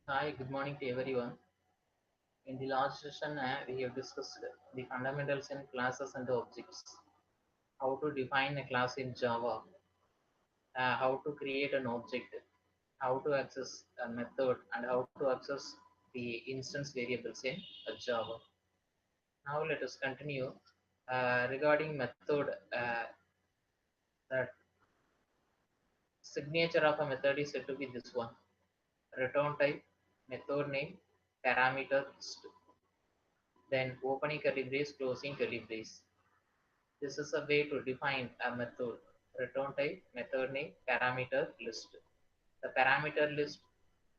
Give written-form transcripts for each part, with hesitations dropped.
Hi, good morning to everyone. In the last session, we have discussed the fundamentals in classes and objects, how to define a class in Java, how to create an object, how to access a method, and how to access the instance variables in Java. Now let us continue regarding method. The signature of a method is said to be this one: return type, method name, parameter list, then opening curly brace, closing curly brace. This is a way to define a method: return type, method name, parameter list. The parameter list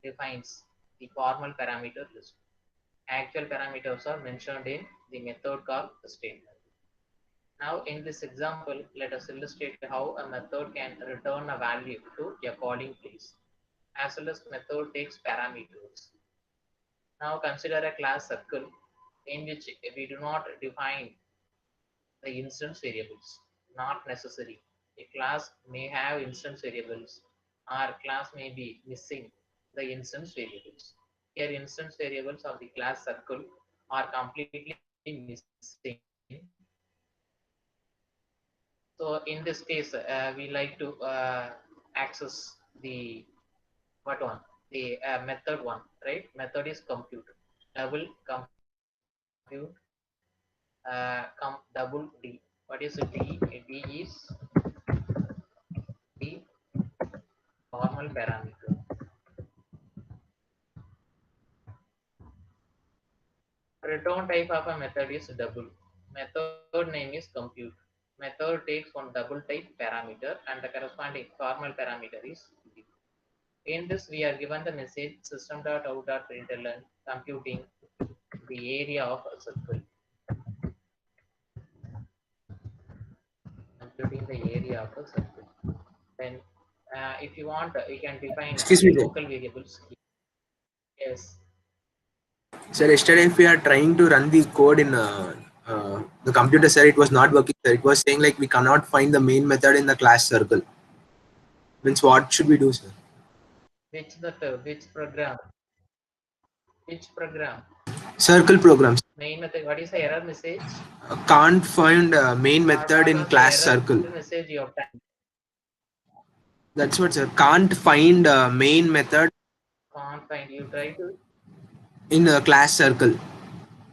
defines the formal parameter list. Actual parameters are mentioned in the method call statement. Now, in this example, let us illustrate how a method can return a value to a calling place, as well as method takes parameters. Now, consider a class circle in which we do not define the instance variables. Not necessary. A class may have instance variables, or class may be missing the instance variables. Here, instance variables of the class circle are completely missing. So in this case, we like to access the what one? The method one, right? Method is compute. Double compute. Double D. What is a D? A D is the formal parameter. Return type of a method is double. Method name is compute. Method takes one double type parameter and the corresponding formal parameter is D. In this, we are given the message system.out.println computing the area of a circle. Computing the area of a circle. Then, if you want, you can define Excuse the me, sir. local variables. Yes, Sir, yesterday if we are trying to run the code in the computer, sir, it was not working. Sir, it was saying like we cannot find the main method in the class circle. Means what should we do, sir? which method, which program, which program, Circle programs main method. What is the error message? can't find main Or method what in was the class error circle. message you have typed? That's what, sir. Can't find main method Can't find. You try to in the class circle.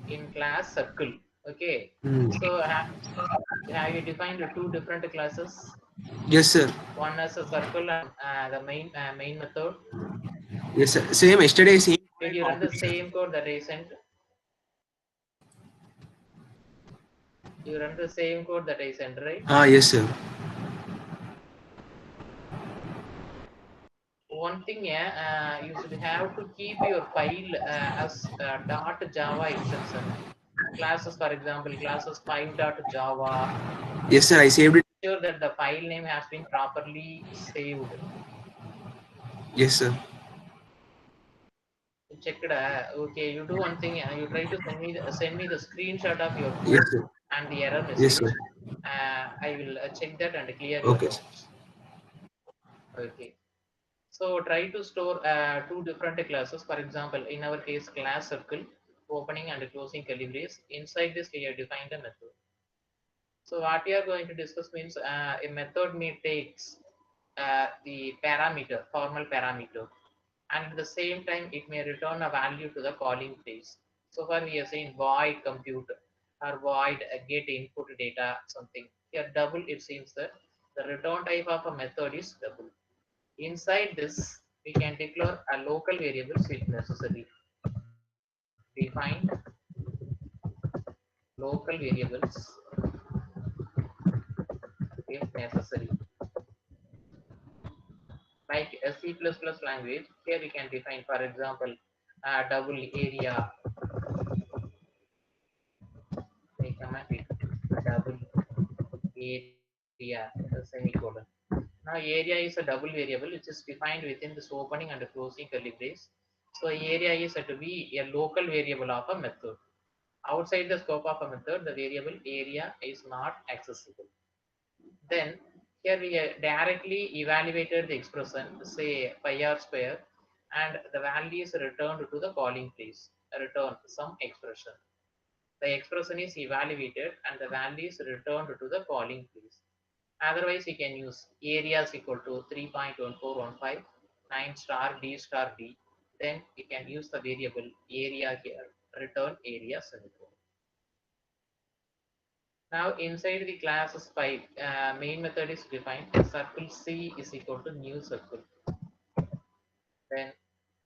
in class circle. Okay. Hmm. So have you defined the two different classes? Yes, sir. One as a circle and the main method. Yes, sir. Same yesterday, same Did you run the copy, sir. same code that I sent? You run the same code that I sent, right? Ah, yes, sir. One thing, yeah, you should have to keep your file as .java extension. Classes, for example, classes 5.java. Yes, sir. I saved it. Sure that the file name has been properly saved. Yes, sir. Check it. Okay, you do one thing. You try to send me the screenshot of your Yes, code sir. and the error Yes, message. sir. I will check that and clear your Okay. doubts. Okay. So try to store two different classes. For example, in our case, class circle, opening and closing curly brace. Inside this, we have defined a method. So what we are going to discuss means a method may takes the parameter, formal parameter, and at the same time, it may return a value to the calling place. So far, we are saying void compute or void get input data something. Here, double, it seems that the return type of a method is double. Inside this, we can declare a local variables if necessary. Define local variables if necessary. Like a C++ language, here we can define, for example, double area. We command it double area semicolon. Now area is a double variable which is defined within this opening and closing curly brace. So area is to be a local variable of a method. Outside the scope of a method, the variable area is not accessible. Then here we directly evaluated the expression, say pi r square, and the value is returned to the calling place. Return some expression. The expression is evaluated and the value is returned to the calling place. Otherwise, you can use area is equal to 3.1415 9 star d star d. Then you can use the variable area here. Return area semicolon. Now inside the class 5, main method is defined. Circle C is equal to new circle. Then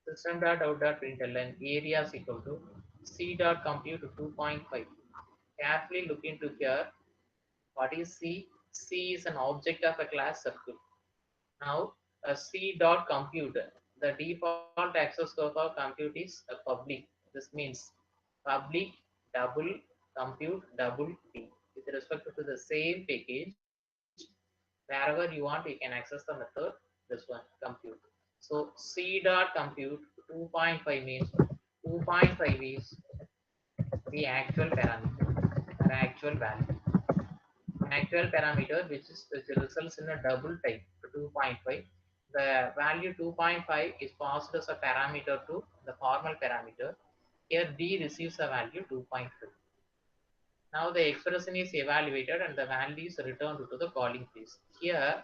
system dot out dot println area is equal to C dot compute 2.5. Carefully look into here. What is C? C is an object of a class circle. Now a C dot compute. The default access code for compute is a public. This means public double compute double T. With respect to the same package, wherever you want, you can access the method. This one compute. So C dot compute 2.5 means 2.5 is the actual parameter or actual value. Actual parameter which results in a double type 2.5. The value 2.5 is passed as a parameter to the formal parameter. Here D receives a value 2.5. Now the expression is evaluated and the value is returned to the calling place. Here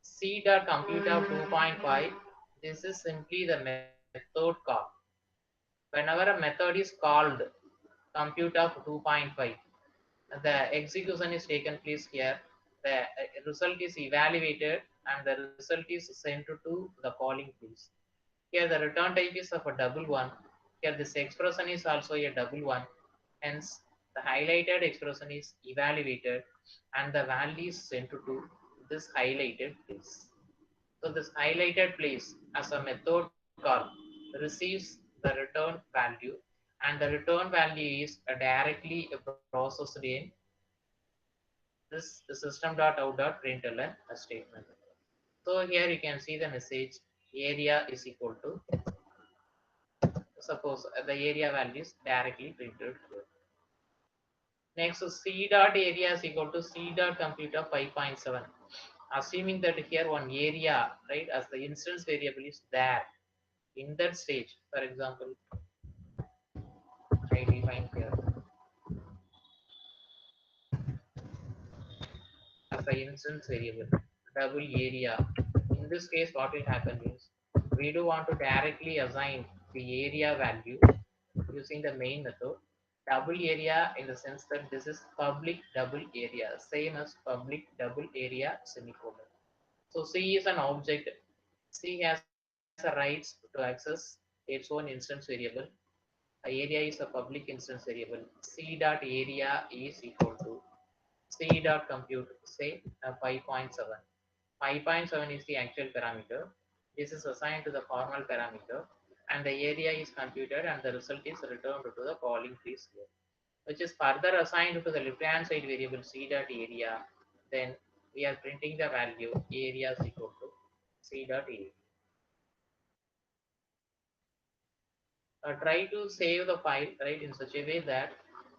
C dot compute of 2.5. This is simply the method call. Whenever a method is called compute of 2.5, the execution is taken place here. The result is evaluated and the result is sent to the calling place. Here the return type is of a double one. Here this expression is also a double one. Hence the highlighted expression is evaluated and the value is sent to this highlighted place. So this highlighted place as a method call receives the return value and the return value is directly processed in this system.out.println a statement. So here you can see the message area is equal to, suppose the area value is directly printed here. Next, C dot area is equal to C dot compute of 5.7. Assuming that here one area, right, as the instance variable is there in that stage. For example, I define here as the instance variable double area. In this case, what will happen is we do want to directly assign the area value using the main method. Double area in the sense that this is public double area, same as public double area semicolon. So C is an object. C has a rights to access its own instance variable. Area is a public instance variable. C dot area is equal to C dot compute, say 5.7. 5.7 is the actual parameter. This is assigned to the formal parameter and the area is computed and the result is returned to the calling place here, which is further assigned to the left hand side variable C dot area. Then we are printing the value area is equal to C dot area. Try to save the file right in such a way that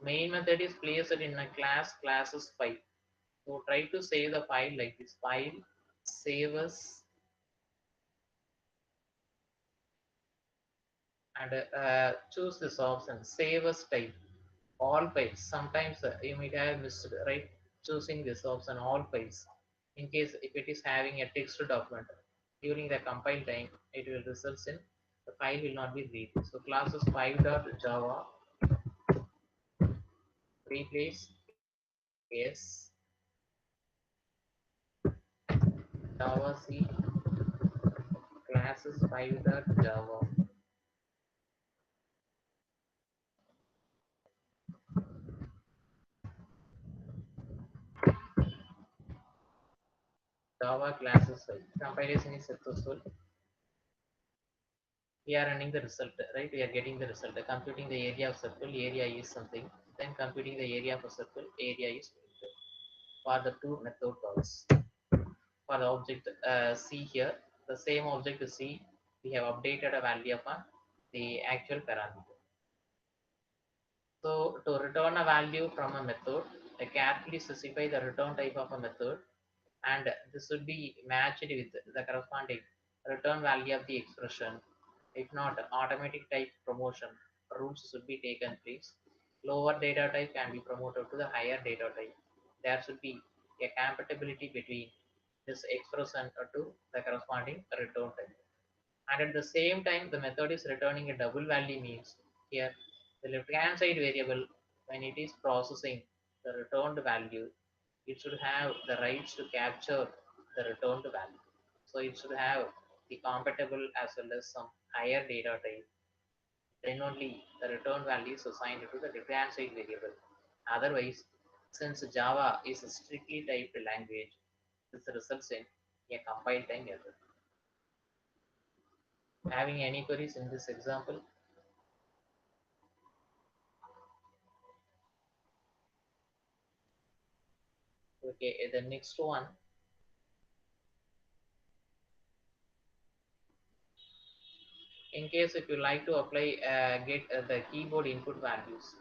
main method is placed in a classes file. So try to save the file like this: file, save as, and choose this option, save as type all files. Sometimes you might have missed, right, choosing this option all files. In case if it is having a text document during the compile time, it will result in the file will not be read. So classes 5.java replace s java c classes 5.java java classes 5. Compilation is successful. We are running the result, right? We are getting the result. Computing the area of circle, area is something. Then computing the area of a circle, area is for the two method calls. For the object C here, the same object C, we have updated a value of the actual parameter. So to return a value from a method, I carefully specify the return type of a method, and this should be matched with the corresponding return value of the expression. If not, automatic type promotion rules should be taken place. Lower data type can be promoted to the higher data type. There should be a compatibility between this expression to the corresponding return type. And at the same time, the method is returning a double value means here the left hand side variable, when it is processing the returned value, it should have the rights to capture the returned value. So it should have the compatible as well as some higher data type. Then only the return value is assigned to the left hand side variable. Otherwise, since Java is a strictly typed language, this results in a compile time error. Having any queries in this example? Okay, the next one, in case if you like to apply get the keyboard input values,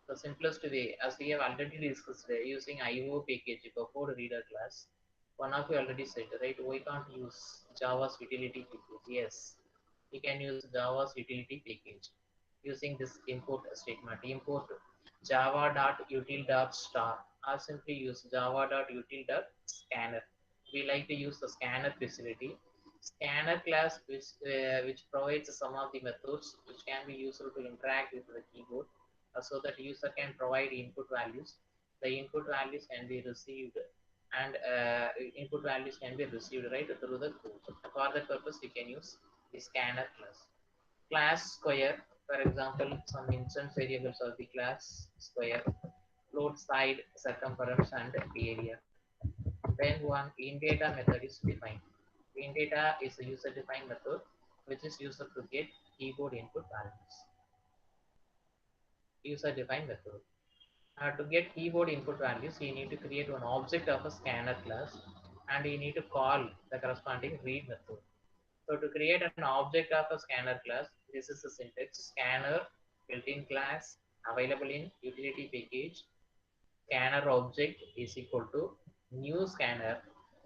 the simplest way, as we have already discussed, using IO package before reader class. One of you already said, right? We can't use Java's utility package. Yes, we can use Java's utility package using this import statement. Import java.util.star or simply use java.util.scanner. We like to use the scanner facility. Scanner class which provides some of the methods which can be used to interact with the keyboard so that user can provide input values. The input values can be received and input values can be received right through the code. For that purpose, we can use the scanner class. Class square, for example, some instance variables of the class square, float side, circumference, and area. Then one in data method is defined. In data is a user defined method which is used to get keyboard input values. User defined method. To get keyboard input values, you need to create one object of a scanner class and you need to call the corresponding read method. So to create an object of a scanner class, this is the syntax: scanner built-in class available in utility package. Scanner object is equal to new scanner.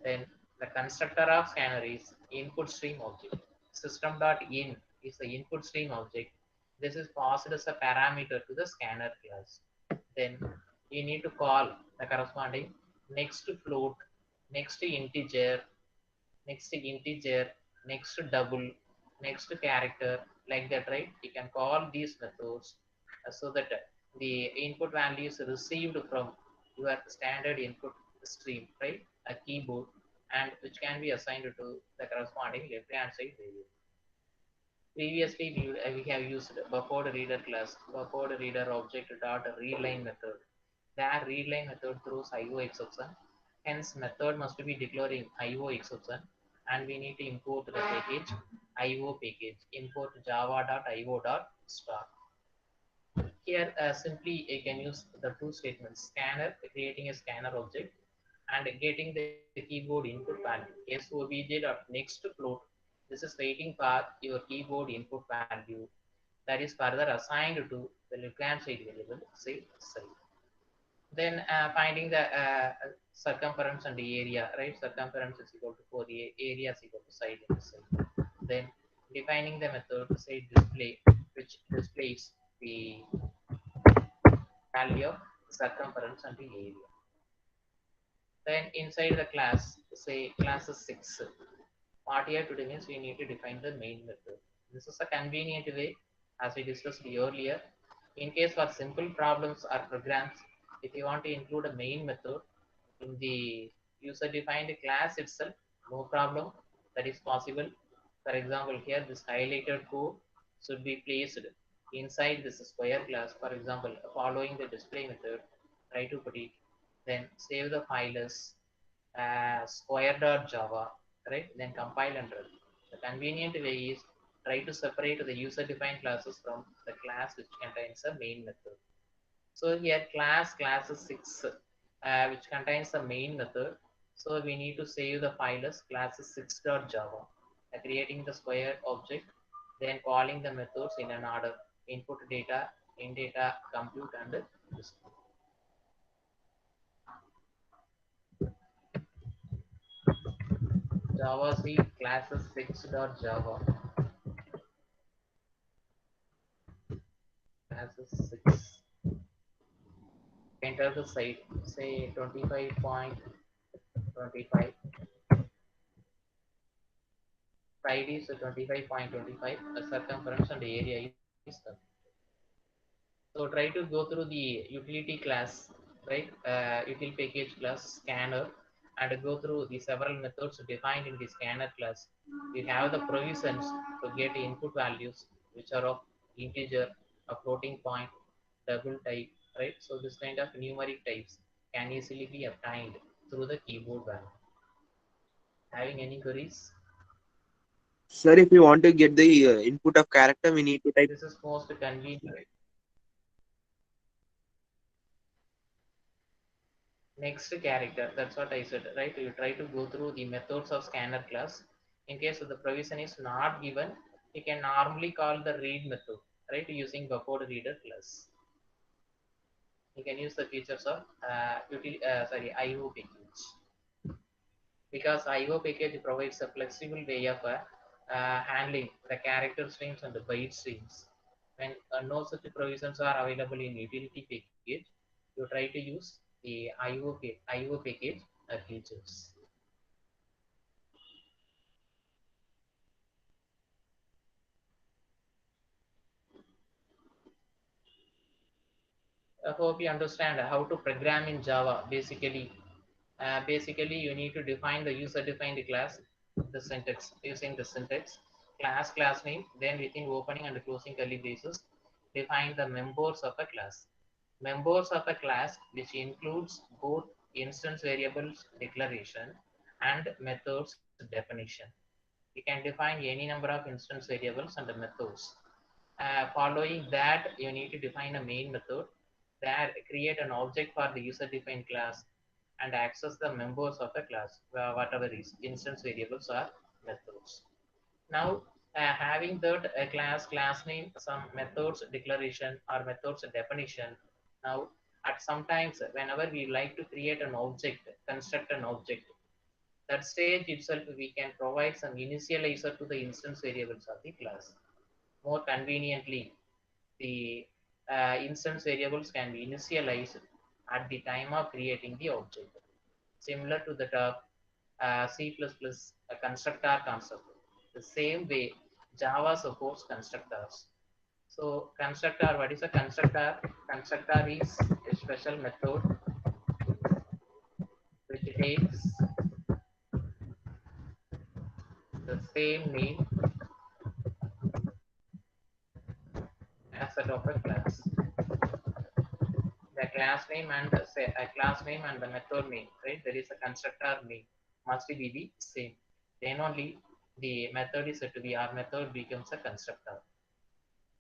Then the constructor of scanner is input stream object. System.in is the input stream object. This is passed as a parameter to the scanner class. Then you need to call the corresponding next float, next integer, next integer, next double, next character, like that, right? You can call these methods so that the input value is received from your standard input stream, right? A keyboard, and which can be assigned to the corresponding left hand side variable. Previously, we have used buffered reader class, buffered reader object dot readline method. That readline method throws IO exception. Hence, method must be declaring IO exception, and we need to import the package IO package. Import java.io.star. Here, simply you can use the two statements: scanner, creating a scanner object, and getting the keyboard input value. SOBJ.next float. This is waiting for your keyboard input value that is further assigned to the left hand side variable, say side. Then finding the circumference and the area, right? Circumference is equal to 4, area is equal to side and side. Then defining the method say display, which displays the value of circumference and the area. Then inside the class, say class is 6. What you have to do means we need to define the main method. This is a convenient way, as we discussed earlier. In case for simple problems or programs, if you want to include a main method in the user-defined class itself, no problem. That is possible. For example, here this highlighted code should be placed inside this square class. For example, following the display method, try to put it. Then save the file as square.java, right? Then compile and run. The convenient way is try to separate the user-defined classes from the class which contains a main method. So here class is 6, which contains the main method. So we need to save the file as classes 6.java, creating the square object, then calling the methods in an order: input data, in data, compute, and display. Java C classes 6.java. as a 6. Enter the site, say 25.25. Side is 25.25. The circumference and the area is 30. So try to go through the utility class, right? Util package class scanner, and go through the several methods defined in the scanner class. We have the provisions to get input values which are of integer, a floating point, double type, right? So this kind of numeric types can easily be obtained through the keyboard value. Having any queries? Sir, if you want to get the input of character, we need to type. This is most convenient. Next character, that's what I said, right? You try to go through the methods of scanner class. In case the provision is not given, you can normally call the read method, right? Using buffered reader class. You can use the features of IO package, because IO package provides a flexible way of handling the character streams and the byte streams. When no such provisions are available in utility package, you try to use the IO package features. I hope you understand how to program in Java. Basically, you need to define the user-defined class, the syntax, using the syntax, class name, then within opening and closing curly braces, define the members of a class. Members of a class, which includes both instance variables declaration and methods definition. You can define any number of instance variables and the methods. Following that, you need to define a main method that create an object for the user defined class and access the members of the class, whatever is instance variables or methods. Now, having that class name, some methods declaration or methods definition. Now, at sometimes whenever we like to create an object, construct an object, that stage itself we can provide some initializer to the instance variables of the class. More conveniently, the instance variables can be initialized at the time of creating the object, similar to the C++ constructor concept. The same way, Java supports constructors. So constructor, what is a constructor? Constructor is a special method which takes the same name as that of a class. The class name and say a class name and the method name, right? There is a constructor name must be the same. Then only the method is said to be, our method becomes a constructor.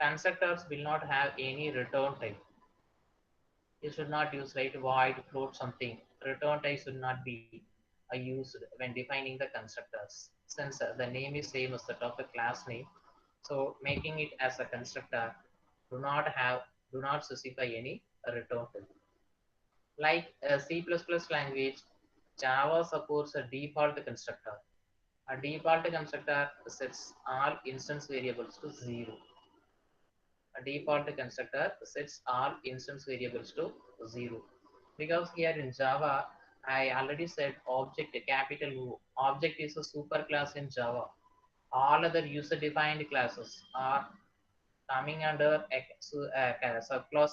Constructors will not have any return type. You should not use like void, float something. Return type should not be used when defining the constructors. Since the name is same as that of a class name, so making it as a constructor do not have do not specify any return type. Like C++ language, Java supports a default constructor. A default constructor sets all instance variables to 0. A default constructor sets all instance variables to 0. Because here in Java, I already said object, capital O. Object is a superclass in Java. All other user-defined classes are coming under a subclass,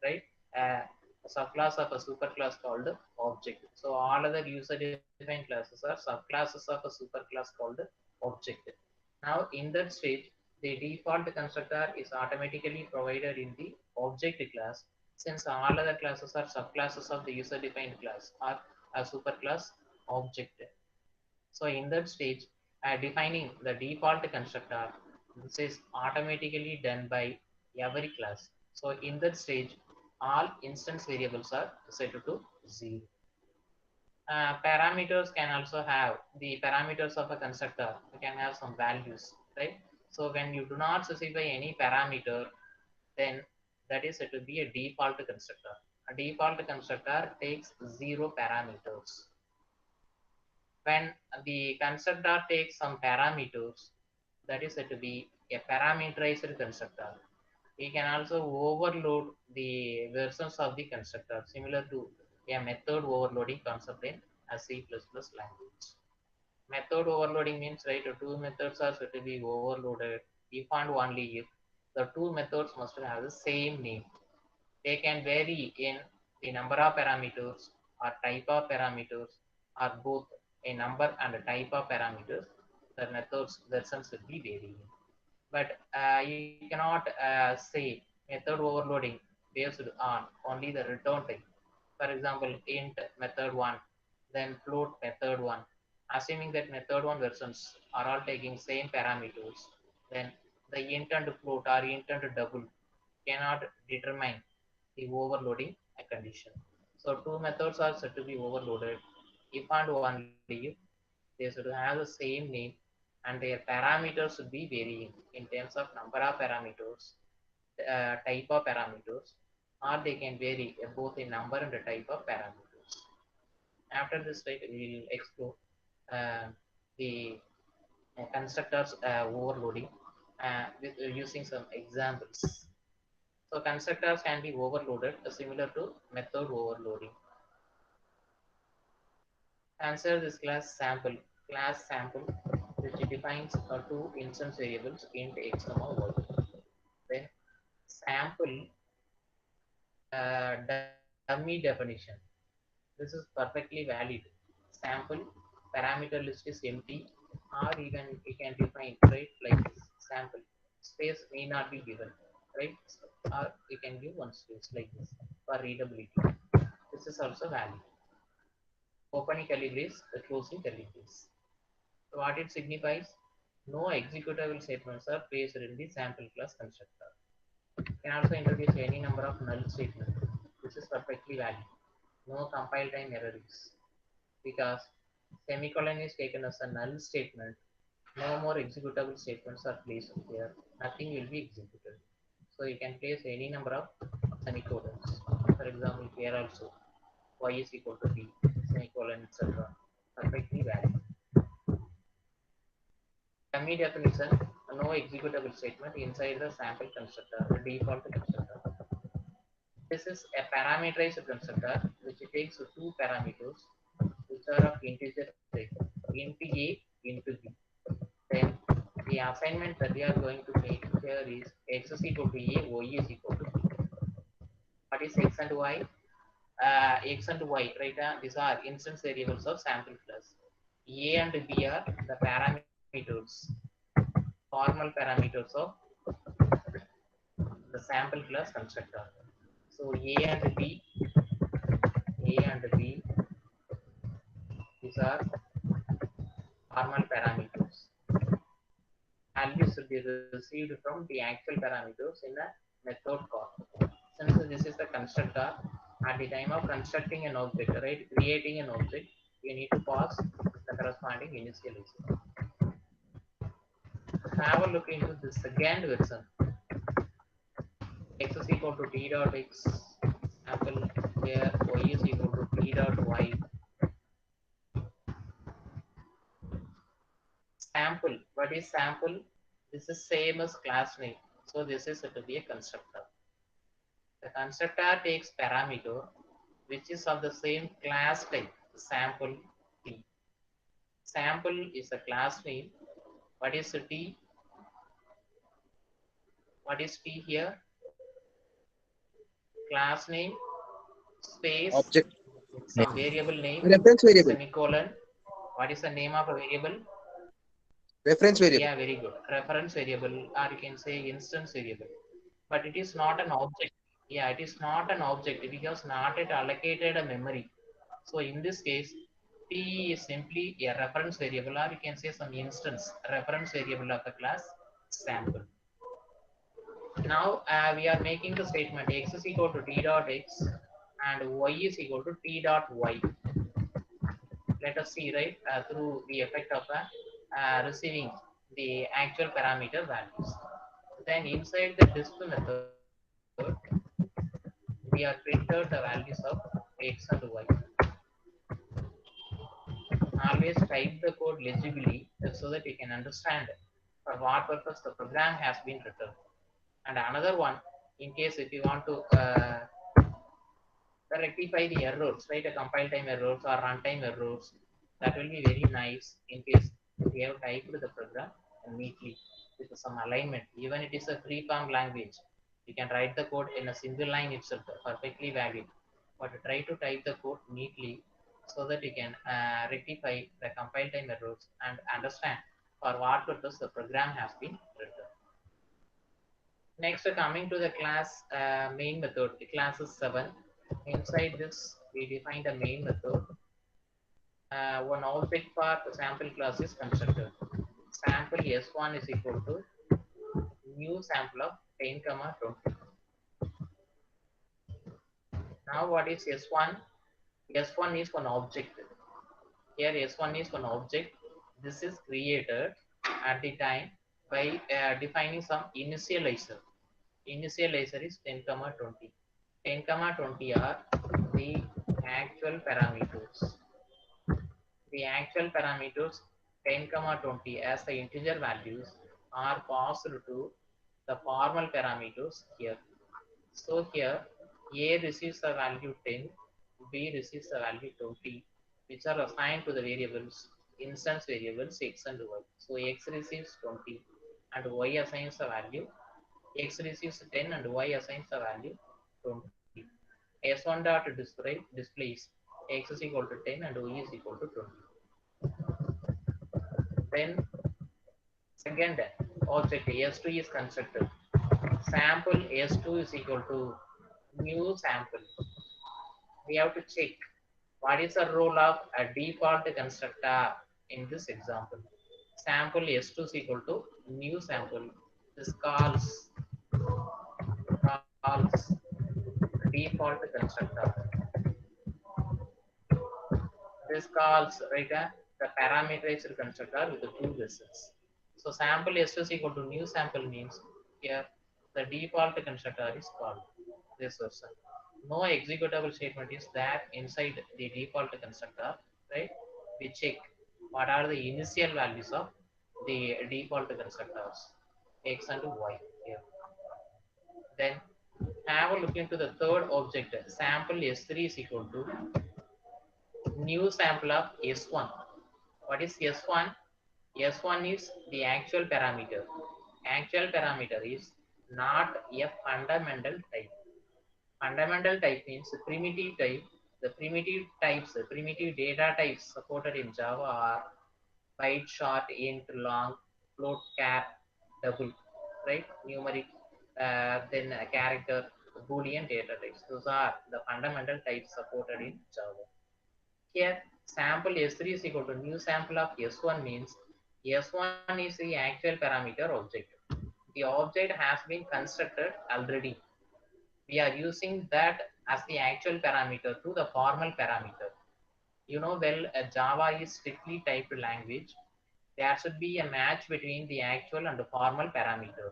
right? Uh, a subclass of a superclass called object. So all other user-defined classes are subclasses of a superclass called object. Now in that stage, the default constructor is automatically provided in the object class, since all other classes are subclasses of the user-defined class or a superclass object. So in that stage, defining the default constructor, this is automatically done by every class. So in that stage, all instance variables are set to 0. Parameters can also have the parameters of a constructor. You can have some values, right? So when you do not specify any parameter, then that is said to be a default constructor. A default constructor takes 0 parameters. When the constructor takes some parameters, that is said to be a parameterized constructor. We can also overload the versions of the constructor, similar to a method overloading concept in a C++ language. Method overloading means, right, two methods are said to be overloaded if and only if the two methods must have the same name. They can vary in the number of parameters or type of parameters or both a number and a type of parameters. The methods versions will be varying. But you cannot say method overloading based on only the return type. For example, int method 1, then float method 1. Assuming that method 1 versions are all taking same parameters, then the int and float or int and double cannot determine the overloading condition. So two methods are said to be overloaded if and only if they should have the same name and their parameters should be varying in terms of number of parameters, type of parameters, or they can vary both in number and the type of parameters. After this, right, we will explore uh, the constructors overloading with using some examples. So constructors can be overloaded similar to method overloading. Answer this class sample which defines two instance variables int x comma y. Then sample dummy definition. This is perfectly valid. Sample parameter list is empty, or even we can define right like this. Sample space may not be given, right? Or we can give one space like this for readability. This is also valid. Opening curly brace, closing curly brace. So what it signifies? No executable statements are placed in the sample class constructor. You can also introduce any number of null statements. This is perfectly valid. No compile time errors because semicolon is taken as a null statement. No more executable statements are placed here. Nothing will be executed. So you can place any number of semicolons. For example, here also y is equal to b, semicolon, etc. Perfectly valid. Dummy definition, no executable statement inside the sample constructor, the default constructor. This is a parameterized constructor which takes two parameters which are of integer type, int a, int b. Then the assignment that we are going to make here is x is equal to a, y is equal to b. What is x and y? X and y, right? These are instance variables of sample class. A and b are the parameters, formal parameters of the sample class constructor. So A and B, these are formal parameters. Values should be received from the actual parameters in a method call. Since this is the constructor, at the time of constructing an object, right, creating an object, you need to pass the corresponding initialization. Have a look into the second version. X is equal to t dot x, sample where y is equal to t dot y. Sample, what is sample? This is same as class name, so this is to be a constructor. The constructor takes parameter which is of the same class type, sample t. Sample is a class name. What is t? What is t here? Class name space Object some name. variable name Reference variable. semicolon. What is the name of a variable? Reference variable. Yeah, very good. Reference variable, or you can say instance variable. But it is not an object. Yeah, it is not an object because not it allocated a memory. So in this case, T is simply a reference variable, or you can say some instance reference variable of the class sample. Now we are making the statement x is equal to t dot x and y is equal to t dot y. Let us see, right, through the effect of receiving the actual parameter values. Then inside the display method, we are printed the values of x and y. Always type the code legibly so that you can understand for what purpose the program has been written. And another one, In case if you want to rectify the errors, right? A compile time errors or runtime errors. That will be very nice in case we have typed the program neatly with some alignment. Even it is a free-form language, you can write the code in a single line itself, perfectly valid. But try to type the code neatly so that you can rectify the compile time errors and understand for what purpose the program has been written. Next, coming to the class main method, class is 7. Inside this, we define the main method. One object for the sample class is constructed. Sample S1 is equal to new sample of 10, 20. Now, what is S1? S1 is one object. Here, S1 is one object. This is created at the time by defining some initializer. Initializer is 10, 20. 10, 20 are the actual parameters. The actual parameters 10, 20 as the integer values are passed to the formal parameters here. So here A receives the value 10, B receives the value 20, which are assigned to the variables, instance variables X and Y. So X receives 20 and Y assigns the value. X receives 10 and Y assigns the value 20. S1 dot displays X is equal to 10 and Y is equal to 20. Then second object S2 is constructed. Sample S2 is equal to new sample. We have to check what is the role of a default constructor in this example. Sample S2 is equal to new sample. This calls default constructor. This calls right the parameterized constructor with the two results. So sample S2 is equal to new sample means here the default constructor is called this version. No executable statement is there inside the default constructor, right? We check what are the initial values of the default constructors X and Y here. Then have a look into the third object. Sample S3 is equal to new sample of S1. What is S1? S1 is the actual parameter. Actual parameter is not a fundamental type. Fundamental type means primitive type. The primitive types, the primitive data types supported in Java are byte, short, int, long, float, char, double, right? Numeric, then a character, Boolean data types. Those are the fundamental types supported in Java. Here, sample S3 is equal to new sample of S1 means S1 is the actual parameter object. The object has been constructed already. We are using that as the actual parameter to the formal parameter. You know, well, Java is strictly typed language. There should be a match between the actual and the formal parameter.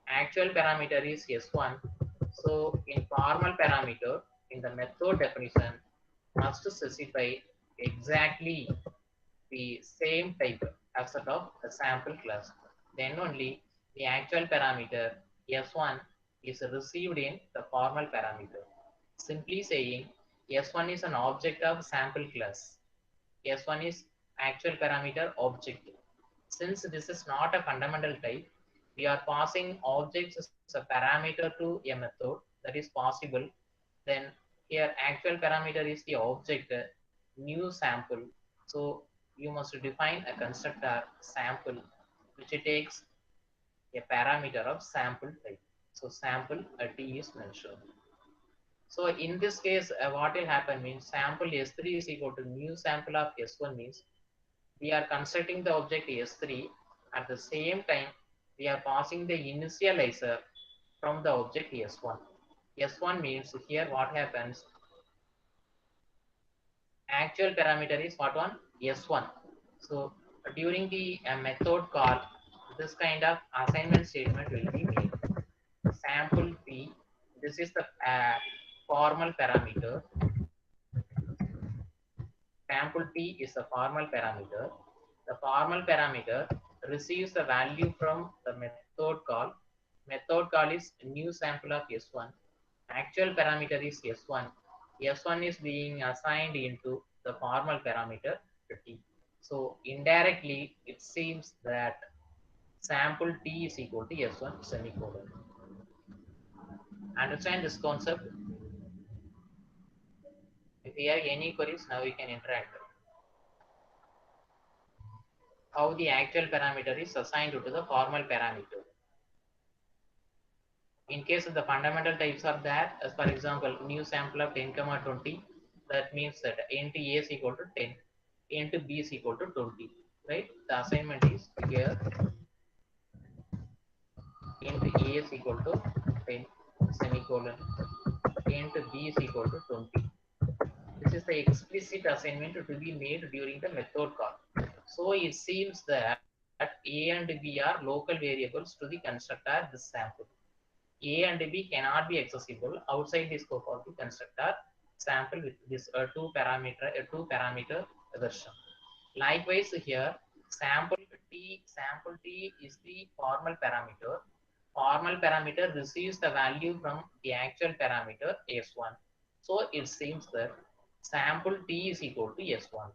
Actual parameter is S1. So in formal parameter, in the method definition, must specify exactly the same type as set of a sample class. Then only the actual parameter S1 is received in the formal parameter. Simply saying S1 is an object of sample class. S1 is actual parameter object. Since this is not a fundamental type, we are passing objects as a parameter to a method that is possible. Then here actual parameter is the object new sample. So you must define a constructor sample which takes a parameter of sample type. So sample t is mentioned. So in this case, what will happen means sample S3 is equal to new sample of S1 means we are constructing the object S3. At the same time, we are passing the initializer from the object S1. S1 means here what happens, actual parameter is what one? S1. So during the method call, this kind of assignment statement will be made. Sample P, this is the formal parameter. Sample P is the formal parameter. The formal parameter receives the value from the method call. Method call is new sample of S1. Actual parameter is S1. S1 is being assigned into the formal parameter T. So indirectly, it seems that sample T is equal to S1 semicolon. Understand this concept? If you have any queries, now we can interact. How the actual parameter is assigned to the formal parameter. In case of the fundamental types are there, as for example, new sample of 10, 20, that means that int A is equal to 10, int B is equal to 20, right? The assignment is here, int A is equal to 10, semicolon, int B is equal to 20. This is the explicit assignment to be made during the method call. So it seems that A and B are local variables to the constructor this sample. A and B cannot be accessible outside the scope of the constructor sample with this two parameter version. Likewise here, sample T is the formal parameter. Formal parameter receives the value from the actual parameter S1. So it seems that sample T is equal to S1.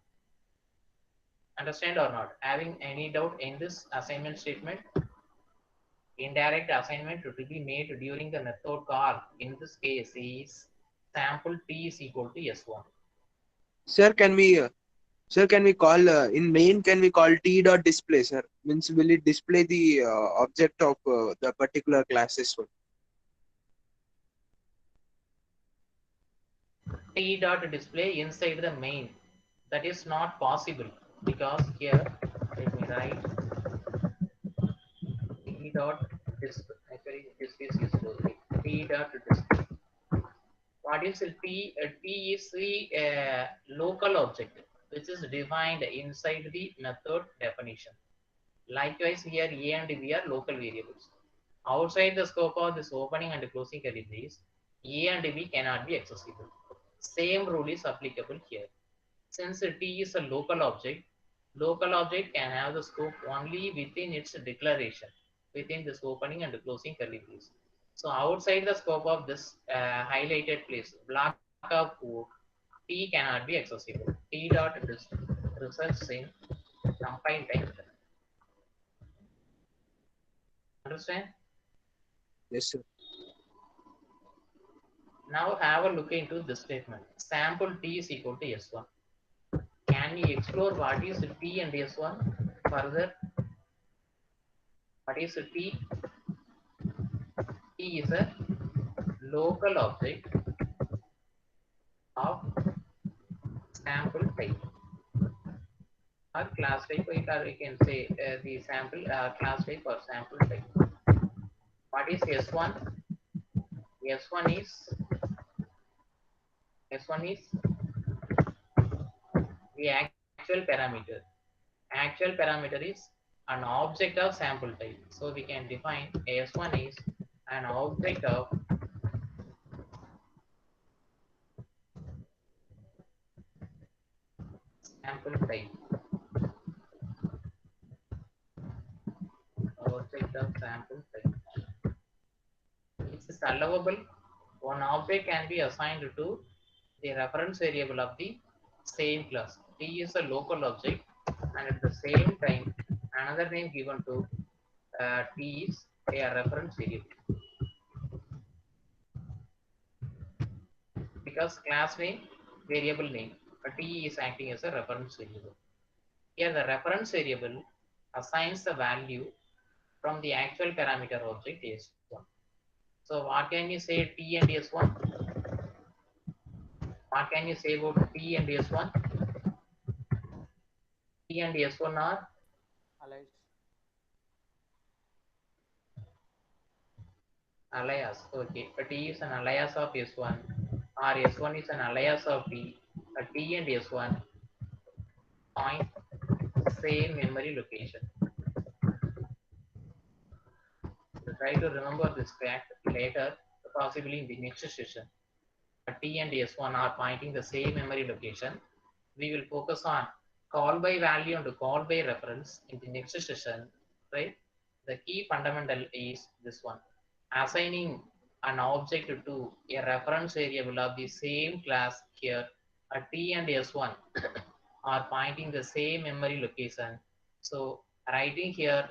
Understand or not? Having any doubt in this assignment statement? Indirect assignment to be made during the method call in this case is sample T is equal to S1. Sir, can we call in main? Can we call T dot display, sir? Means will it display the object of the particular class S1? T dot display inside the main. That is not possible because here let me write T dot display. Actually, this is useful. T dot display. What is a T? A T is the local object which is defined inside the method definition. Likewise, here A and B are local variables. Outside the scope of this opening and closing curly brace, A and B cannot be accessible. Same rule is applicable here. Since T is a local object can have the scope only within its declaration, within this opening and closing curly brace. So outside the scope of this highlighted place, block of code, T cannot be accessible. T dot results in compile time. Understand? Yes, sir. Now have a look into this statement. Sample T is equal to S1. Can we explore what is T and S1 further? What is T? T is a local object of sample type or class type, or we can say the sample class type or sample type. What is S1? S1 is S1 is the actual parameter. Actual parameter is an object of sample type. So we can define S1 is an object of sample type. Object of sample type. It is allowable. One object can be assigned to the reference variable of the same class. T is a local object, and at the same time, another name given to T is a reference variable. Because class name, variable name, T is acting as a reference variable. Here, the reference variable assigns the value from the actual parameter object S1. So, what can you say T and S1? What can you say about T and S1? T and S1 are Alias. alias. Okay, a T is an alias of S1, or S1 is an alias of T. A T and S1 point same memory location. So try to remember this fact later, possibly in the next session. A T and S1 are pointing the same memory location. We will focus on call by value and call by reference in the next session, right? The key fundamental is this one. assigning an object to a reference variable of the same class here, a t and s1 are pointing the same memory location. So writing here,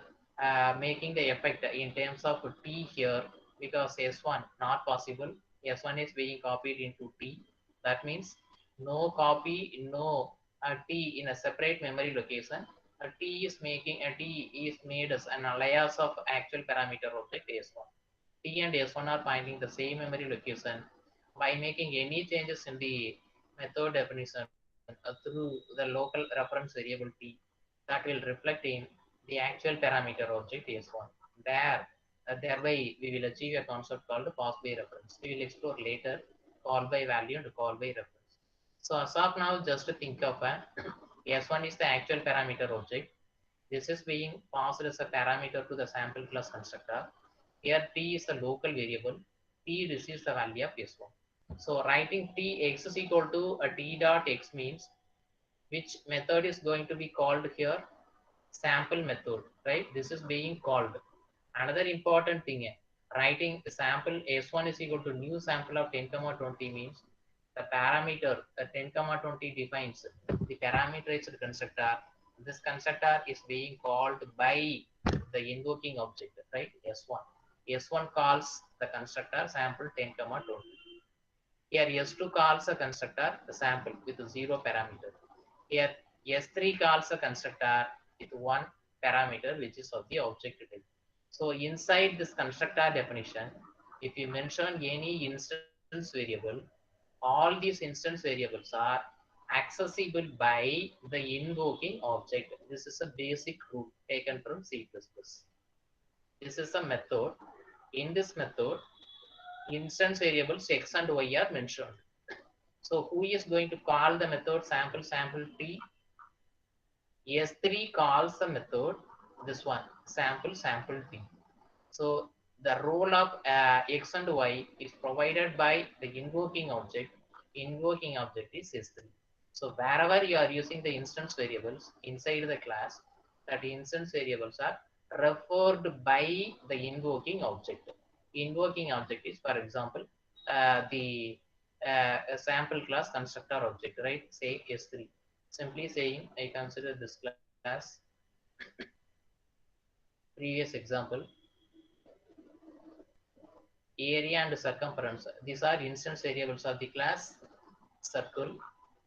making the effect in terms of t here, because s1 not possible, s1 is being copied into t. That means no copy, no t in a separate memory location. A t is making a t is made as an alias of actual parameter object s1. T and S1 are finding the same memory location by making any changes in the method definition through the local reference variable T that will reflect in the actual parameter object S1. There, thereby we will achieve a concept called pass by reference. We will explore later call by value and call by reference. So as of now, just think of S1 is the actual parameter object. This is being passed as a parameter to the sample class constructor. Here t is the local variable. T receives the value of s1. So writing t x is equal to a t dot x means which method is going to be called here? Sample method, right? This is being called. Another important thing, writing sample s1 is equal to new sample of 10, 20 means the parameter 10, 20 defines the parameterized constructor. This constructor is being called by the invoking object, right? S1. S1 calls the constructor sample 10, 20. Here S2 calls a constructor the sample with zero parameter. Here S3 calls a constructor with one parameter which is of the object type. So inside this constructor definition, if you mention any instance variable, all these instance variables are accessible by the invoking object. This is a basic rule taken from C++. This is a method. In this method, instance variables x and y are mentioned. So who is going to call the method sample t? S3 calls the method, this one, sample t. So the role of x and y is provided by the invoking object. Invoking object is S3. So wherever you are using the instance variables inside the class, that instance variables are referred by the invoking object. Invoking object is, for example, the sample class constructor object, right? Say S3. Simply saying, I consider this class. Previous example, area and circumference. These are instance variables of the class circle.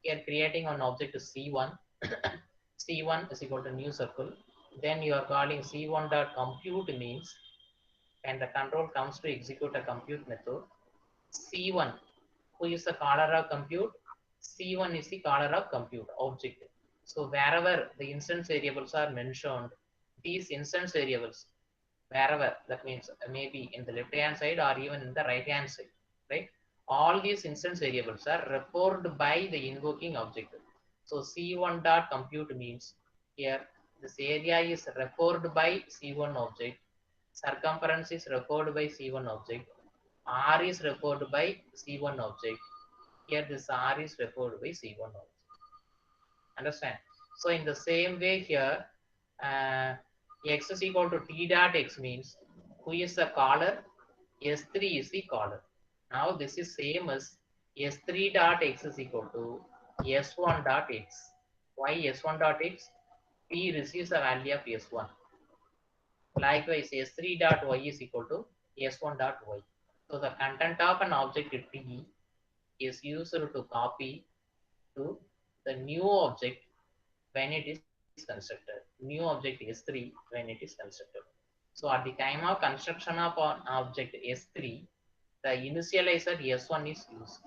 Here creating an object C1. C1 is equal to new circle. Then you are calling C1 dot compute means, and the control comes to execute a compute method. C1, who is the caller of compute? C1 is the caller of compute object. So wherever the instance variables are mentioned, these instance variables, wherever, that means maybe in the left hand side or even in the right hand side, right? All these instance variables are referred by the invoking object. So C1 dot compute means here this area is referred by C1 object, circumference is referred by C1 object, R is referred by C1 object. Here this R is referred by C1 object. Understand? So in the same way here, uh, x is equal to t dot x means who is the caller? S3 is the caller. Now this is same as S3 dot x is equal to S1 dot x. Why S1 dot x? T receives the value of S1. Likewise, S3 dot y is equal to S1 dot y. So the content of an object T is used to copy to the new object when it is constructed. New object S3 when it is constructed. So at the time of construction of an object S3, the initializer S1 is used.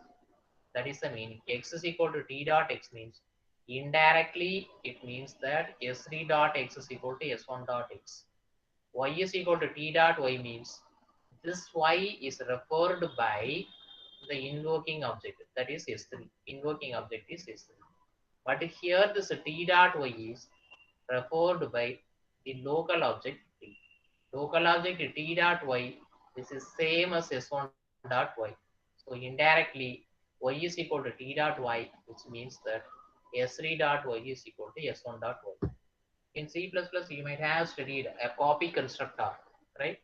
That is the meaning. X is equal to T dot X means indirectly it means that S3 dot X is equal to S1 dot X. Y is equal to T dot Y means this Y is referred by the invoking object, that is S3. Invoking object is S3. But here this T dot Y is referred by the local object T. Local object T dot Y, this is same as S1 dot Y. So indirectly Y is equal to T dot Y, which means that S3 dot Y is equal to S1 dot Y. In C++, you might have studied a copy constructor, right?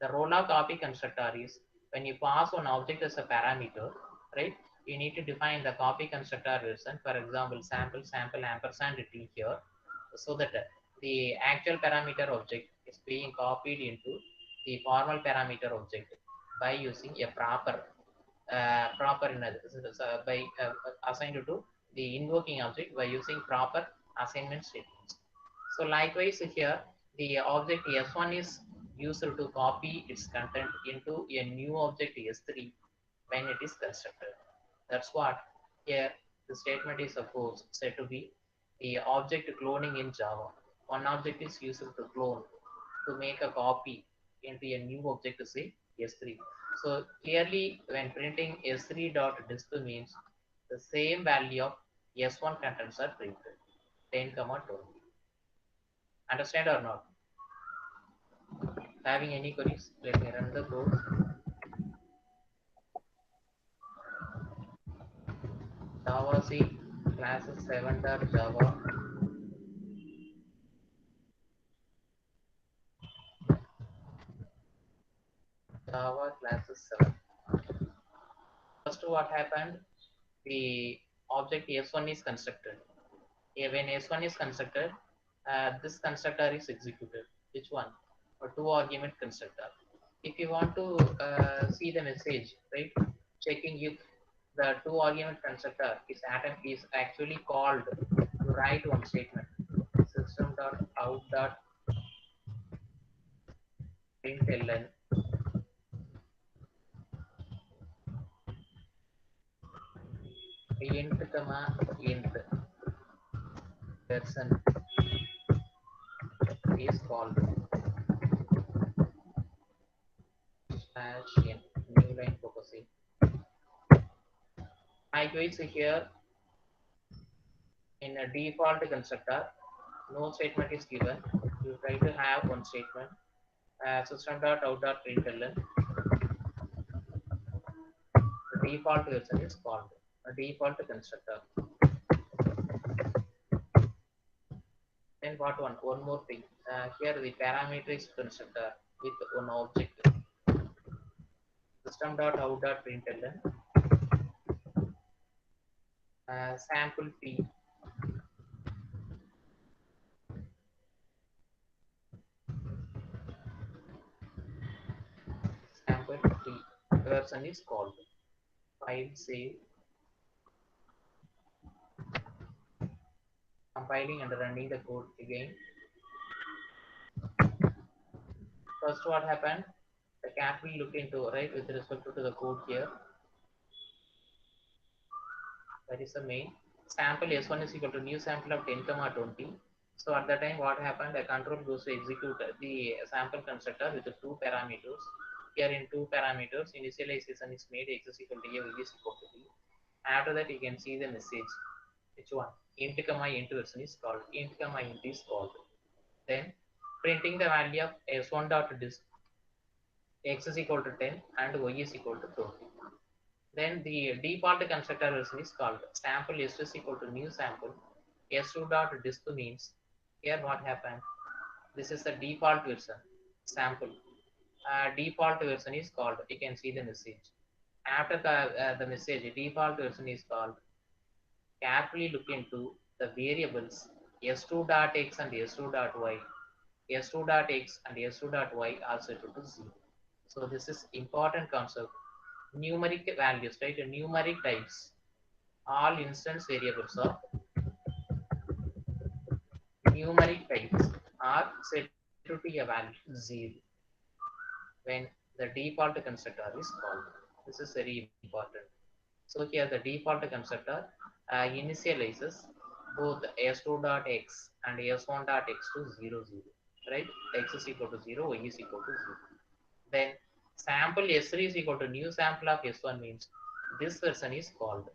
The role of copy constructor is when you pass one object as a parameter, right? You need to define the copy constructor version. For example, sample ampersand t here, so that the actual parameter object is being copied into the formal parameter object by using a proper in by assigned to the invoking object by using proper assignment statements. So likewise here, the object S1 is used to copy its content into a new object S3 when it is constructed. That's what here the statement is of course said to be the object cloning in Java. One object is used to clone to make a copy into a new object, say S3. So clearly when printing S3 dot display means the same value of S1 contents are printed 10, 20. Understand or not? Having any queries? Let me run the code. Java C classes 7 Java classes 7. First, what happened? The object S1 is constructed. When S1 is constructed, this constructor is executed. Which one? A two argument constructor. If you want to see the message, right? Checking if the two argument constructor is actually called to write one statement. System.out.println int comma int person is called slash n new line focusing. Likewise here in a default constructor, no statement is given. You try to have one statement. System.out.println. The default version is called a default constructor. Then what one? One more thing. Here the parameter is constructor with one object. System.out.println. Sample p sample p version is called. File save, compiling and running the code again. First, what happened? The cat will look into right with respect to the code here. That is the main sample S1 is equal to new sample of 10, 20. So at that time, what happened? The control goes to execute the sample constructor with the two parameters. Here in two parameters, initialization is made x is equal to a, y is equal to b. After that, you can see the message. Which one? Int comma int version is called. Int comma int is called. Then printing the value of s1 dot disk x is equal to 10 and y is equal to 30. Then the default constructor version is called sample s2 is equal to new sample s2 dot disk means here what happened? This is the default version sample. Default version is called. You can see the message. After the message, default version is called. Carefully look into the variables s2 dot x and s2 dot y. s2 dot x and s2 dot y are set to 0. So this is important concept. Numeric values, right? Numeric types. All instance variables of numeric types are set to a value 0 when the default constructor is called. This is very important. So here the default constructor initializes both s2.x and s1.x to 0, 0, right? X is equal to 0, y is equal to 0. Then sample s3 is equal to new sample of s1 means this version is called.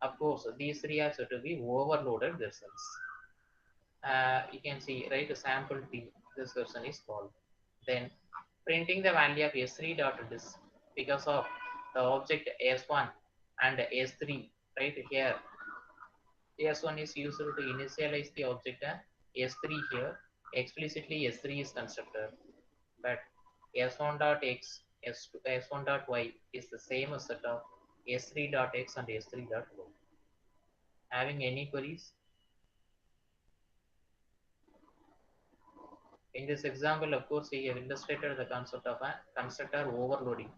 Of course, these three are said to be overloaded versions. You can see, right, sample t, this version is called. Then printing the value of s3 dot disk because of the object s1 and s3, right here. S1 is used to initialize the object S3 here. Explicitly S3 is constructed, but S1 dot x, S1 dot y is the same as set of S3 dot x and S3 dot y. Having any queries? In this example, of course, we have illustrated the concept of a constructor overloading,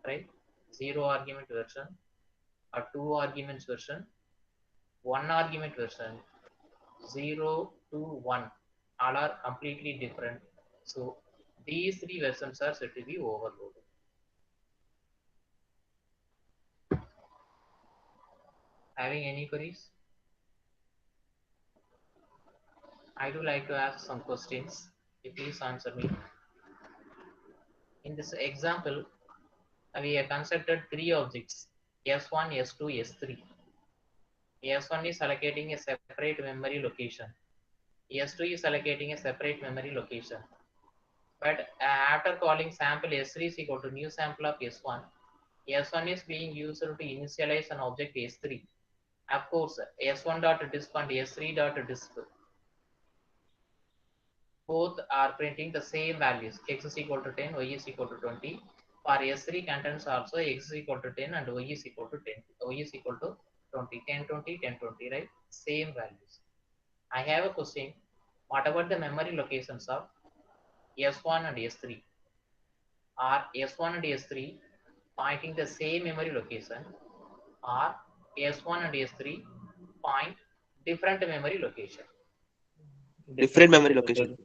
right? Zero argument version, a two arguments version, one argument version, 0 to 1, all are completely different. So these three versions are said to be overloaded. Having any queries? I do like to ask some questions. Please answer me. In this example, we have constructed three objects, S1, S2, S3. S1 is allocating a separate memory location. S2 is allocating a separate memory location. But after calling sample S3 is equal to new sample of S1, S1 is being used to initialize an object S3. Of course, S1 dot disk and S3 dot disk both are printing the same values. X is equal to 10, Y is equal to 20. For S3 contains also X is equal to 10 and Y is equal to 10. Y is equal to 20, 10, 20, 10, 20, right? Same values. I have a question. What about the memory locations of S1 and S3? Are S1 and S3 pointing the same memory location, or S1 and S3 point different memory location? Different memory location.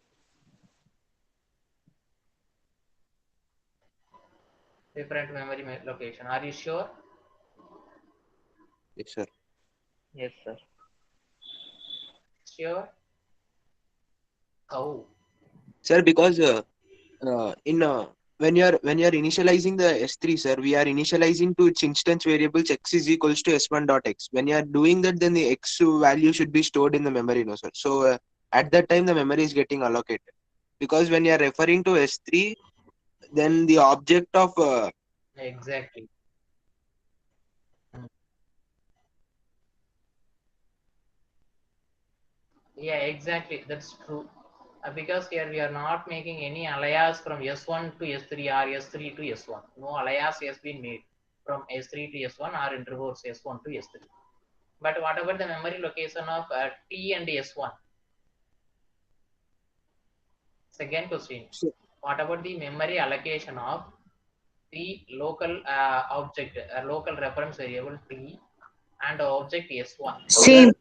Different memory location. Are you sure? Yes, sir. Yes, sir. Sure. How? Sir, because in when you're initializing the S3, sir, we are initializing to its instance variables x is equals to S1 dot x. When you are doing that, then the x value should be stored in the memory, no, sir. So at that time, the memory is getting allocated. Because when you are referring to S3, then the object of Exactly. Mm. Yeah, exactly. That's true. Because here we are not making any alias from S1 to S3 or S3 to S1. No alias has been made from S3 to S1 or interverse S1 to S3. But what about the memory location of T and S1? Second question. What about the memory allocation of the local object, local reference variable T and object S1? sir,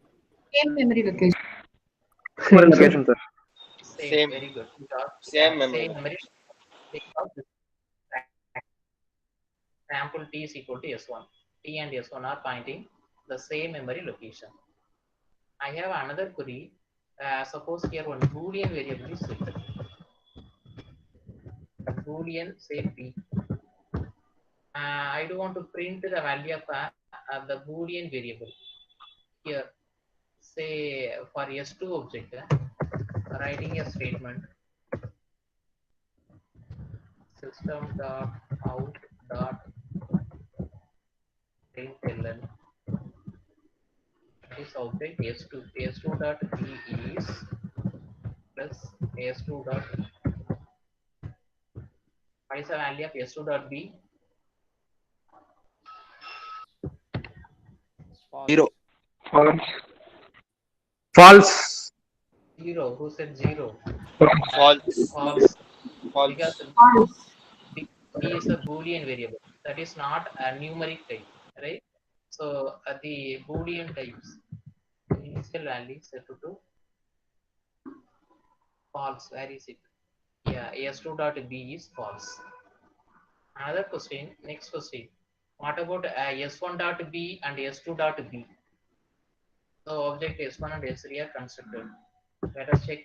Same memory location. Same, Same, sir. same. Same, Same, very good. Because, same same memory. memory because sample T is equal to S1. T and S1 are pointing the same memory location. I have another query. Suppose here one Boolean variable is written. A Boolean say B. I do want to print the value of the Boolean variable. Here, say for S2 object, writing a statement system dot out dot println this object S2. S2 dot B is plus S2 dot B. What is the value of S2 dot B? zero. False. False. Zero. Who said zero? False. False. Because False. B is a Boolean variable. That is not a numeric type, right? So the Boolean types initial value is set to false. Where is it? Yeah, S2 dot B is false. Another question. Next question. What about S1 dot B and S2 dot B? So object S1 and S3 are constructed. Let us check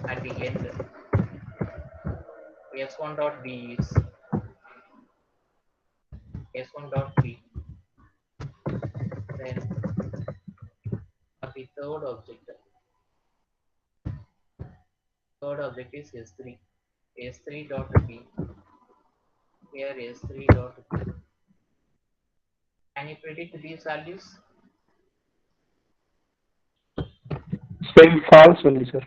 at the end. S1 dot B is S1 dot B. Then the third object is S3. S3 dot B. Here S3 dot B. Can you predict these values? Same false only, sir.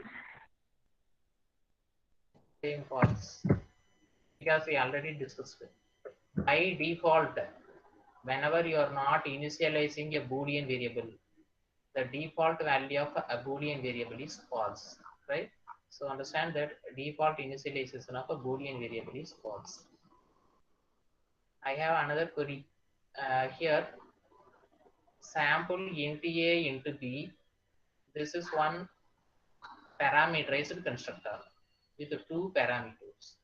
Same false. because we already discussed it. By default, whenever you are not initializing a Boolean variable, the default value of a Boolean variable is false, right? So understand that default initialization of a Boolean variable is false. I have another query here. Sample int A into B. This is one parameterized constructor with two parameters.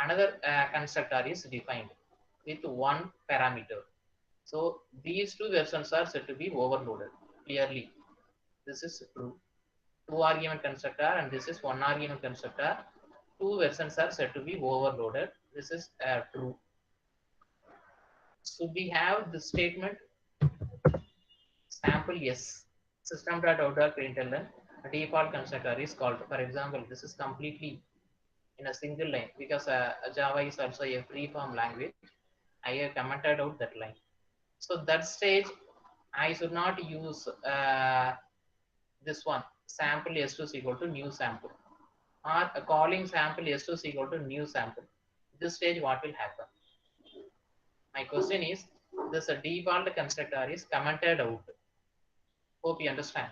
Another constructor is defined with one parameter. So these two versions are said to be overloaded. Clearly, this is true. Two argument constructor and this is one argument constructor. Two versions are said to be overloaded. This is true. So we have this statement sample yes system.out.println default constructor is called. For example, this is completely in a single line because Java is also a free form language. I have commented out that line. So that stage, I should not use this one sample s2 is equal to new sample or calling sample s2 is equal to new sample. This stage, what will happen? My question is, this default constructor is commented out. Hope you understand.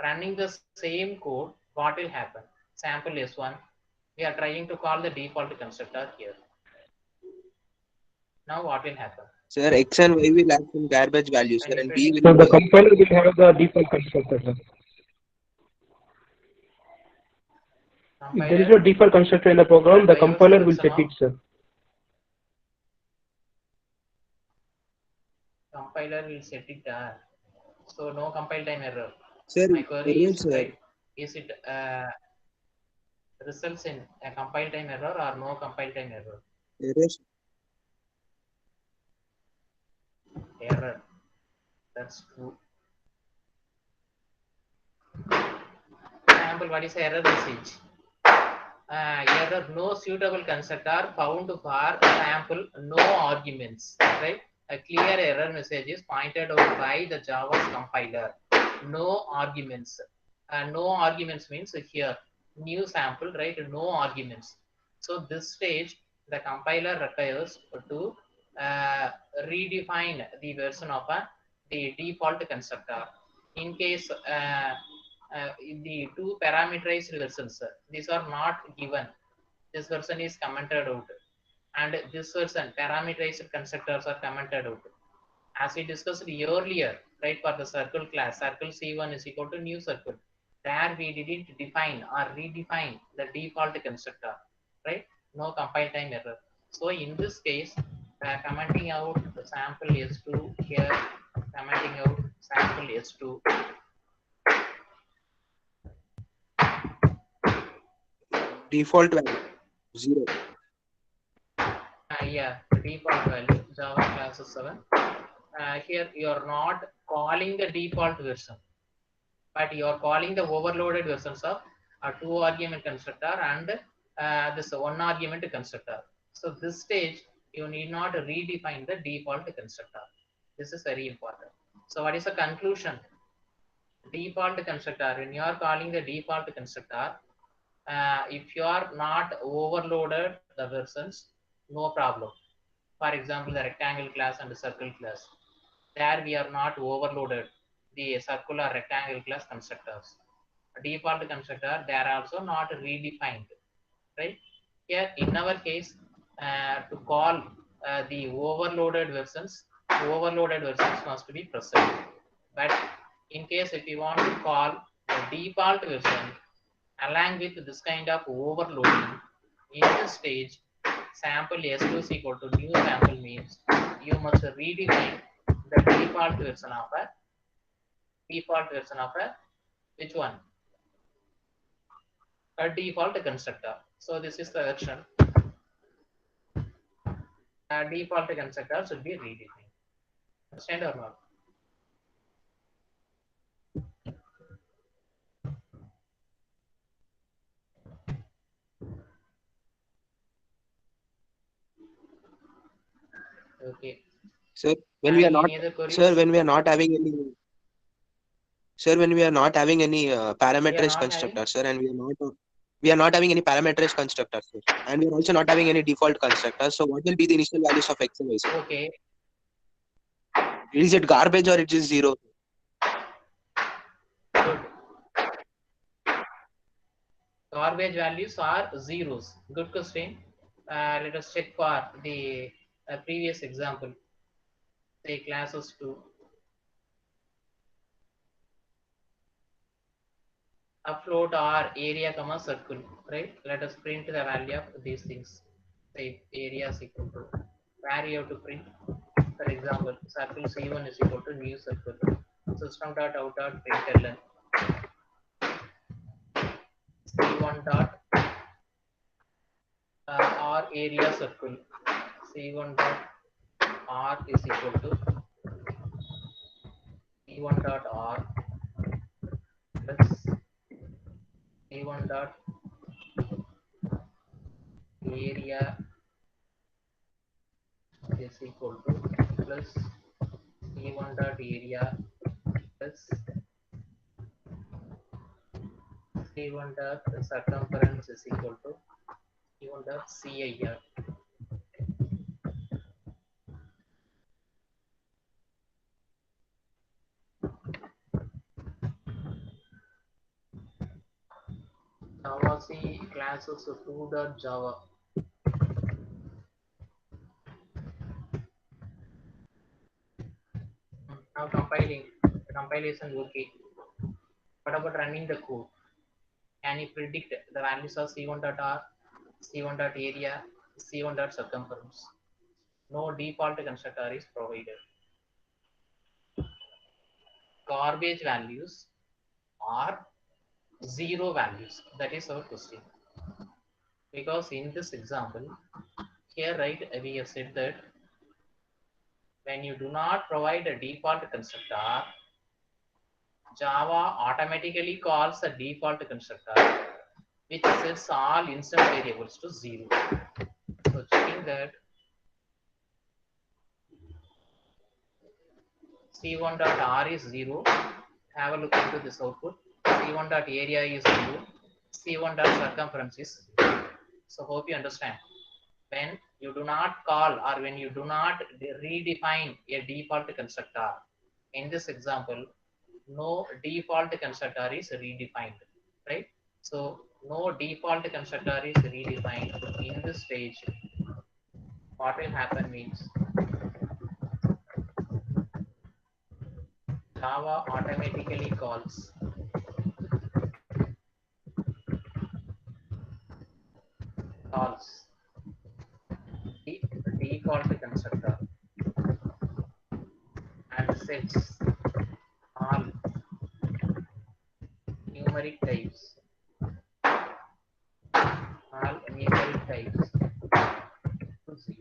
Running the same code, what will happen? Sample s1, we are trying to call the default constructor here. Now what will happen? Sir, X and Y will have some garbage values, sir, When and it B will So will. the compiler will have the default constructor, sir. If there is no compiler default constructor in the program, the bios compiler will version set of it, sir. compiler will set it so no compile time error. Sir, My query error, is sir. right, is it results in a compile time error or no compile time error? Error. Error, that's true. Example, what is error message? Error, no suitable constructor found for sample, no arguments, right? A clear error message is pointed out by the Java's compiler. No arguments. No arguments means here new sample, right? No arguments. So this stage, the compiler requires to redefine the version of the default constructor. In case the two parameterized versions, these are not given. This version is commented out, and this version parameterized constructors are commented out. As we discussed earlier, right, for the circle class, circle C1 is equal to new circle. There we didn't define or redefine the default constructor, right? No compile time error. So in this case, commenting out the sample S2 here, commenting out sample S2. Default value 0. Yeah, default value Java classes 7. Here you are not calling the default version, but you are calling the overloaded versions of a two argument constructor and this one argument constructor. So this stage, you need not redefine the default constructor. This is very important. So what is the conclusion? Default constructor, when you are calling the default constructor, if you are not overloaded the versions, no problem. For example, the rectangle class and the circle class. There we are not overloaded the circular rectangle class constructors. Default constructor, they are also not redefined, right? Here in our case, to call the overloaded versions must be present. But in case if you want to call the default version along with this kind of overloading, in this stage, sample S2 is equal to new sample means you must redefine the default version of a which one? A default constructor. So this is the version. Default constructor should be redefined. Understand or not? Okay. Sir, when we are not, Any other queries? sir, when we are not having any, sir, when we are not having any We are parameterized not having. constructor, sir, and we are not, We are not having any parameterized constructors here. And we are also not having any default constructors. So what will be the initial values of x and y? Okay. Is it garbage or it is zero? Good. Garbage values are zeros. Good question. Let us check for the previous example. Say classes 2. Upload our area comma circle, right? Let us print the value of these things. Say area is equal to where you have to print. For example, circle C1 is equal to new circle. System dot out dot println C1 dot R area circle. C1 dot R is equal to C1 dot R plus C1 dot area is equal to plus C1 dot area plus C1 dot circumference is equal to C1 dot CIR. Java C classes 2 dot Java. Now compiling, the compilation okay. What about running the code? Can you predict the values of C1 dot R, C1 dot area, C1 dot circumference? No default constructor is provided. Garbage values are zero values. That is our question. Because in this example, here right, we have said that when you do not provide a default constructor, Java automatically calls a default constructor which sets all instance variables to 0. So checking that C1.R is 0, have a look into this output. C1.area is 0, C1.circumference is 0. So hope you understand. When you do not call or when you do not redefine a default constructor, in this example, no default constructor is redefined, right? So no default constructor is redefined. In this stage, what will happen means Java automatically calls the default constructor and sets all numeric types, to 0.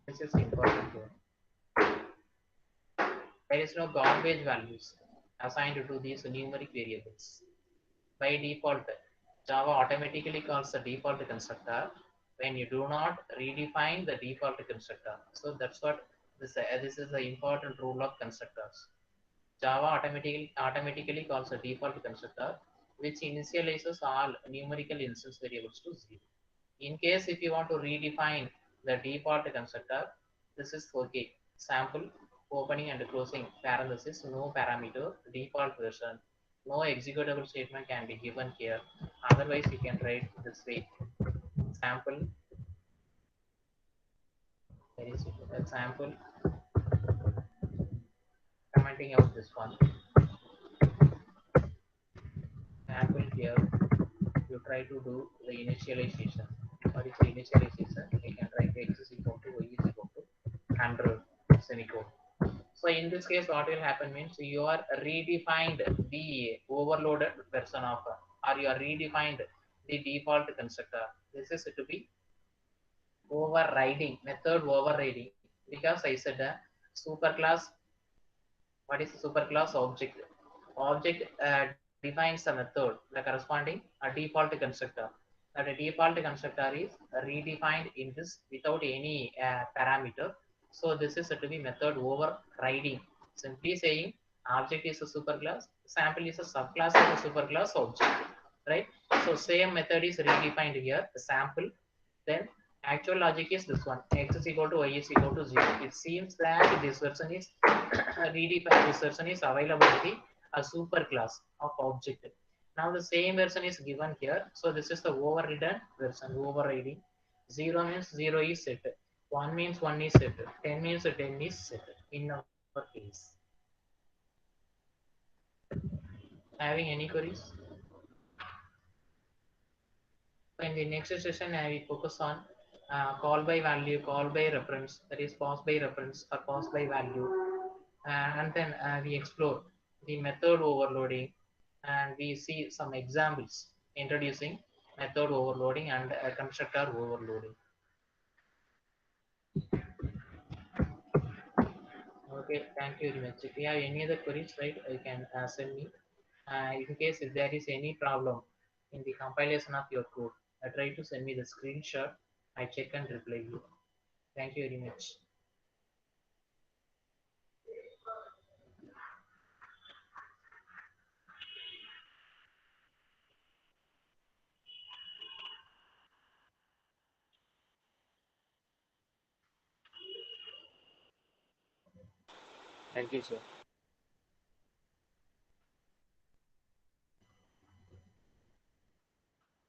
This is important here. There is no garbage values assigned to these numeric variables. By default, Java automatically calls the default constructor when you do not redefine the default constructor. So that's what this is the important rule of constructors. Java automatically calls a default constructor which initializes all numerical instance variables to 0. In case if you want to redefine the default constructor, this is okay. Sample, opening and closing parenthesis, no parameter, default version. No executable statement can be given here. Otherwise, you can write this way. Sample, there is a sample, commenting out this one. Sample here, you try to do the initialization. What is the initialization? You can write x is equal to y is equal to 100 semicolon. So in this case, what will happen means you are redefined the overloaded version of, or you are redefined the default constructor. This is to be overriding, method overriding, because I said superclass. What is a superclass object? Object defines a method, the corresponding a default constructor. That a default constructor is redefined in this without any parameter. So this is to be method overriding. Simply saying Object is a superclass, sample is a subclass of a superclass object, right? So same method is redefined here, the sample. Then actual logic is this one, x is equal to y is equal to 0. It seems that this version is redefined, this version is available to be a superclass of object. Now the same version is given here. So this is the overridden version, overriding. 0 means 0 is set, 1 means 1 is set, 10 means 10 is set in our case. Having any queries? In the next session, I will focus on call by value, call by reference, that is pause by reference or pause by value. And then we explore the method overloading, and we see some examples introducing method overloading and constructor overloading. Okay, thank you very much. If you have any other queries, right, you can send me. In case if there is any problem in the compilation of your code, try to send me the screenshot. I check and reply you. Thank you very much. Thank you, sir.